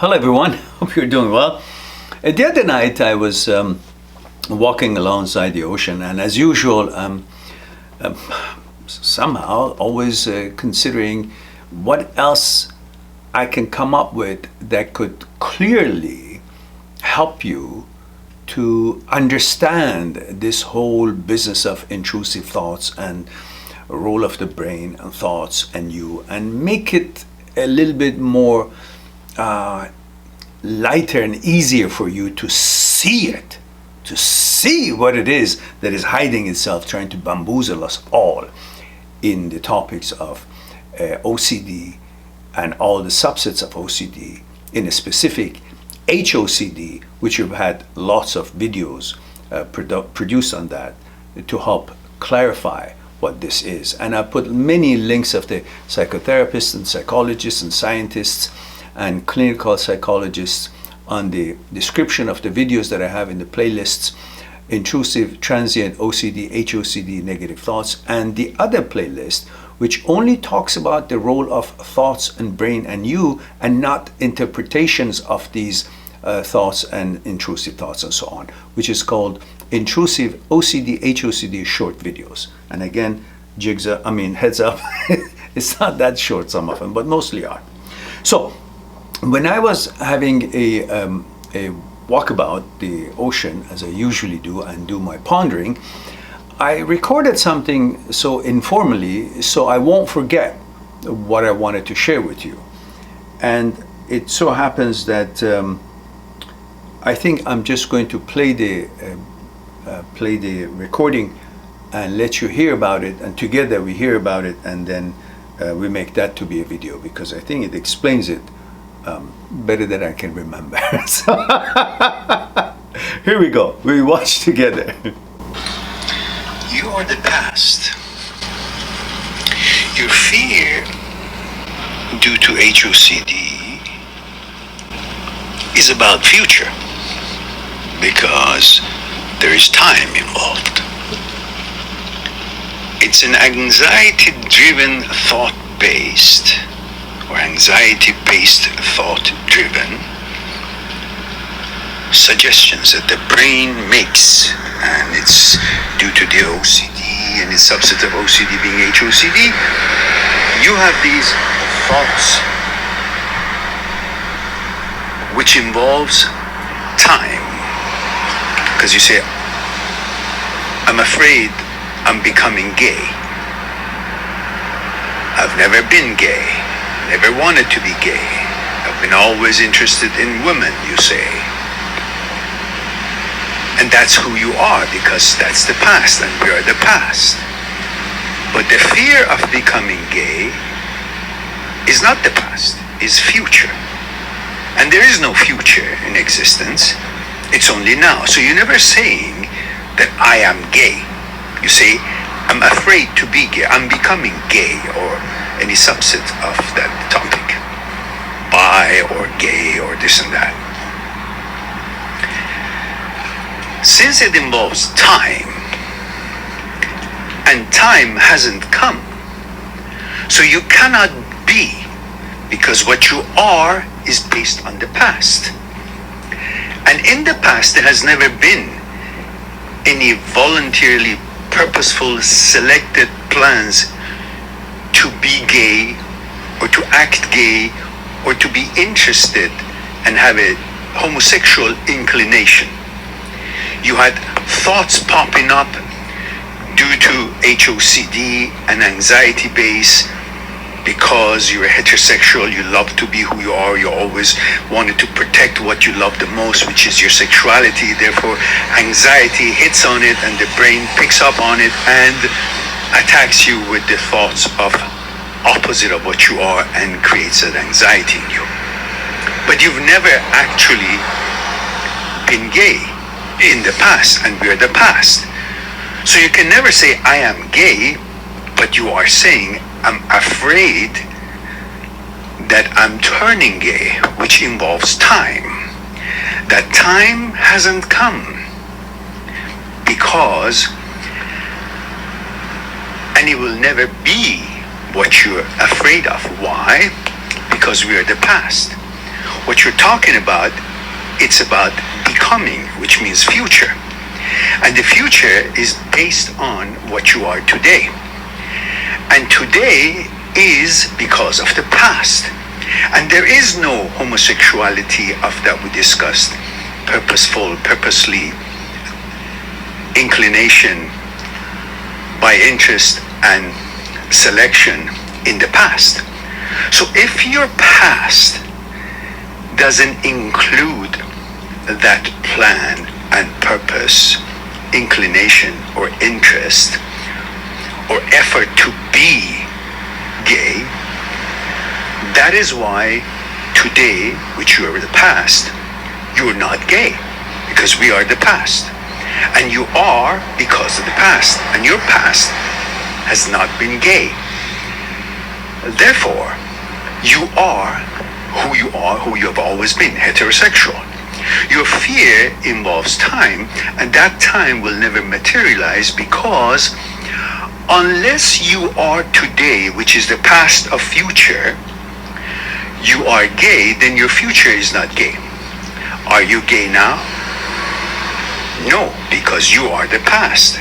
Hello everyone, hope you're doing well. The other night I was walking alongside the ocean, and as usual somehow always considering what else I can come up with that could clearly help you to understand this whole business of intrusive thoughts and role of the brain and thoughts and you, and make it a little bit more lighter and easier for you to see it, to see what it is that is hiding itself, trying to bamboozle us all in the topics of OCD and all the subsets of OCD, in a specific HOCD, which we've had lots of videos produced on that to help clarify what this is. And I put many links of the psychotherapists and psychologists and scientists and clinical psychologists on the description of the videos that I have in the playlists: Intrusive, Transient, OCD, HOCD, Negative Thoughts, and the other playlist, which only talks about the role of thoughts and brain and you, and not interpretations of these thoughts and intrusive thoughts and so on, which is called Intrusive OCD, HOCD short videos. And again, heads up, it's not that short, some of them, but mostly are. So when I was having a walkabout the ocean, as I usually do, and do my pondering, I recorded something so informally so I won't forget what I wanted to share with you. And it so happens that I think I'm just going to play the recording and let you hear about it, and together we hear about it, and then we make that to be a video, because I think it explains it better than I can remember. So here we go. We watch together. You are the past. Your fear due to HOCD is about future, because there is time involved. It's an anxiety-driven thought-based, or anxiety-based thought-driven suggestions that the brain makes, and it's due to the OCD and its subset of OCD being HOCD. You have these thoughts which involves time, because you say, I'm afraid I'm becoming gay. I've never been gay, never wanted to be gay. I've been always interested in women, you say. And that's who you are, because that's the past, and we are the past. But the fear of becoming gay is not the past, is future. And there is no future in existence, it's only now. So you're never saying that I am gay. You say, I'm afraid to be gay, I'm becoming gay, or any subset of that topic, bi or gay or this and that. Since it involves time, and time hasn't come, so you cannot be, because what you are is based on the past. And in the past, there has never been any voluntarily purposeful, selected plans to be gay, or to act gay, or to be interested and have a homosexual inclination. You had thoughts popping up due to HOCD and anxiety base, because you're heterosexual, you love to be who you are, you always wanted to protect what you love the most, which is your sexuality. Therefore, anxiety hits on it, and the brain picks up on it and attacks you with the thoughts of opposite of what you are, and creates that anxiety in you. But you've never actually been gay in the past, and we're the past. So you can never say I am gay, but you are saying I'm afraid that I'm turning gay, which involves time. That time hasn't come, because, and it will never be what you're afraid of. Why? Because we are the past. what you're talking about, it's about becoming, which means future. And the future is based on what you are today. And today is because of the past. And there is no homosexuality of that we discussed, purposeful, purposely, inclination by interest and selection in the past. So if your past doesn't include that plan and purpose, inclination or interest or effort to be gay, that is why today, which you are the past, you're not gay, because we are the past. And you are because of the past, and your past has not been gay. Therefore, you are, who you have always been, heterosexual. Your fear involves time, and that time will never materialize, because unless you are today, which is the past of future, you are gay, then your future is not gay. Are you gay now? No, because you are the past.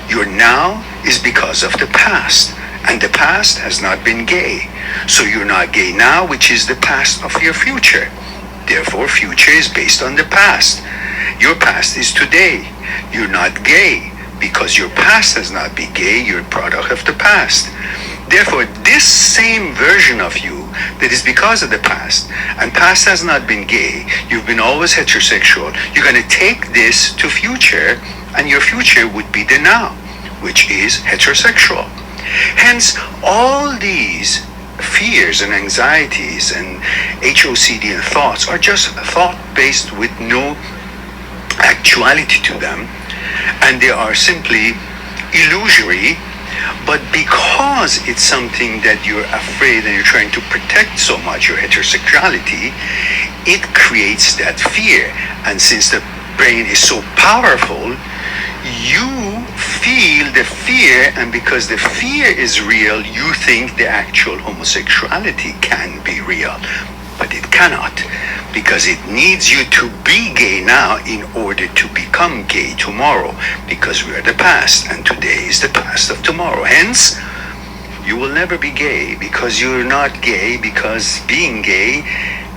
Your now is because of the past, and the past has not been gay. So you're not gay now, which is the past of your future. Therefore, future is based on the past. Your past is today. You're not gay because your past has not been gay. You're a product of the past. Therefore, this same version of you that is because of the past, and past has not been gay, you've been always heterosexual, you're going to take this to future, and your future would be the now, which is heterosexual. Hence, all these fears and anxieties and HOCD and thoughts are just thought-based with no actuality to them, and they are simply illusory. But because it's something that you're afraid and you're trying to protect so much, your heterosexuality, it creates that fear. And since the brain is so powerful, you feel the fear, and because the fear is real, you think the actual homosexuality can be real. But it cannot, because it needs you to be gay now in order to become gay tomorrow, because we are the past, and today is the past of tomorrow. Hence, you will never be gay, because you're not gay, because being gay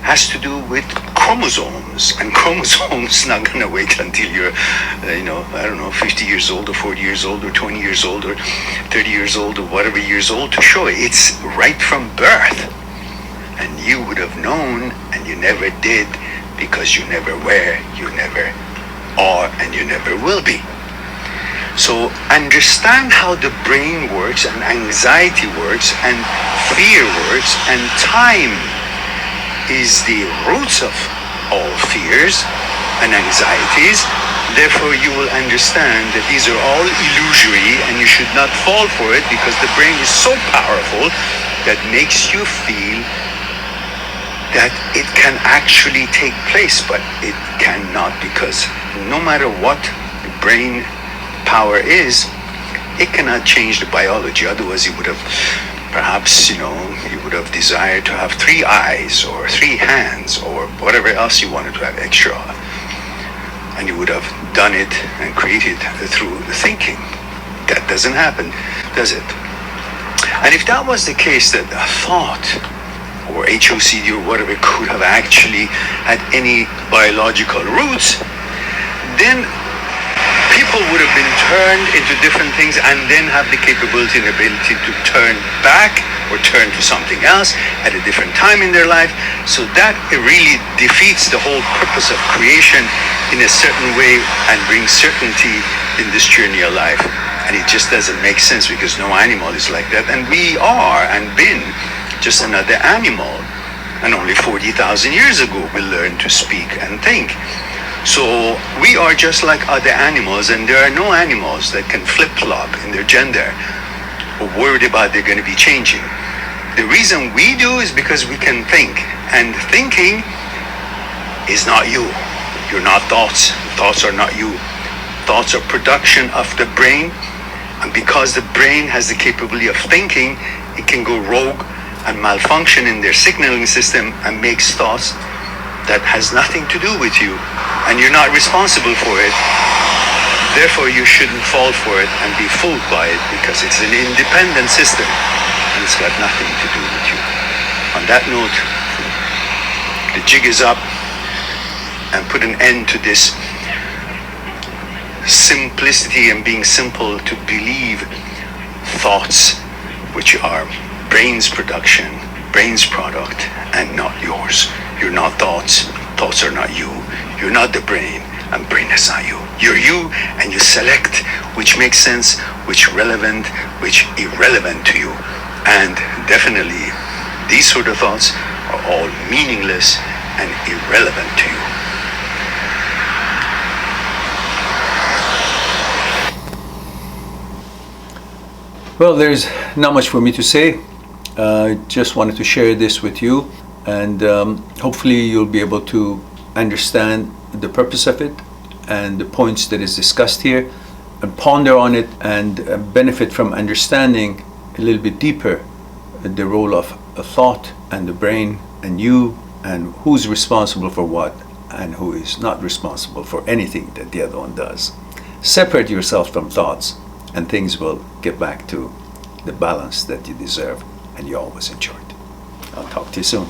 has to do with chromosomes, and chromosomes not going to wait until you're, 50 years old or 40 years old or 20 years old or 30 years old or whatever years old to show it. It's right from birth. And you would have known, and you never did, because you never were, you never are, and you never will be. So understand how the brain works, and anxiety works, and fear works, and time is the roots of all fears and anxieties. Therefore, you will understand that these are all illusory, and you should not fall for it, because the brain is so powerful that makes you feel that it can actually take place, but it cannot, because no matter what the brain power is, it cannot change the biology. Otherwise, you would have perhaps, you would have desired to have 3 eyes or 3 hands or whatever else you wanted to have extra of. And you would have done it and created through thinking. That doesn't happen, does it? And if that was the case, that a thought or HOCD or whatever could have actually had any biological roots, then people would have been turned into different things, and then have the capability and ability to turn back or turn to something else at a different time in their life. So that it really defeats the whole purpose of creation in a certain way, and brings certainty in this journey of life. And it just doesn't make sense, because no animal is like that, and we are and been just another animal. And only 40,000 years ago we learned to speak and think. So we are just like other animals, and there are no animals that can flip-flop in their gender or worried about they're going to be changing. The reason we do is because we can think, and thinking is not you. You're not thoughts. Thoughts are not you. Thoughts are production of the brain, and because the brain has the capability of thinking, it can go rogue and malfunction in their signaling system and makes thoughts that has nothing to do with you, and you're not responsible for it. Therefore, you shouldn't fall for it and be fooled by it, because it's an independent system and it's got nothing to do with you. On that note, the jig is up, and put an end to this simplicity and being simple to believe thoughts which are brain's production, brain's product, and not yours. You're not thoughts, thoughts are not you. You're not the brain, and brain is not you. You're you, and you select which makes sense, which relevant, which irrelevant to you. And definitely, these sort of thoughts are all meaningless and irrelevant to you. Well, there's not much for me to say. Just wanted to share this with you, and hopefully you'll be able to understand the purpose of it and the points that is discussed here, and ponder on it, and benefit from understanding a little bit deeper the role of a thought and the brain and you, and who's responsible for what and who is not responsible for anything that the other one does. Separate yourself from thoughts, and things will get back to the balance that you deserve and you always enjoyed. I'll talk to you soon.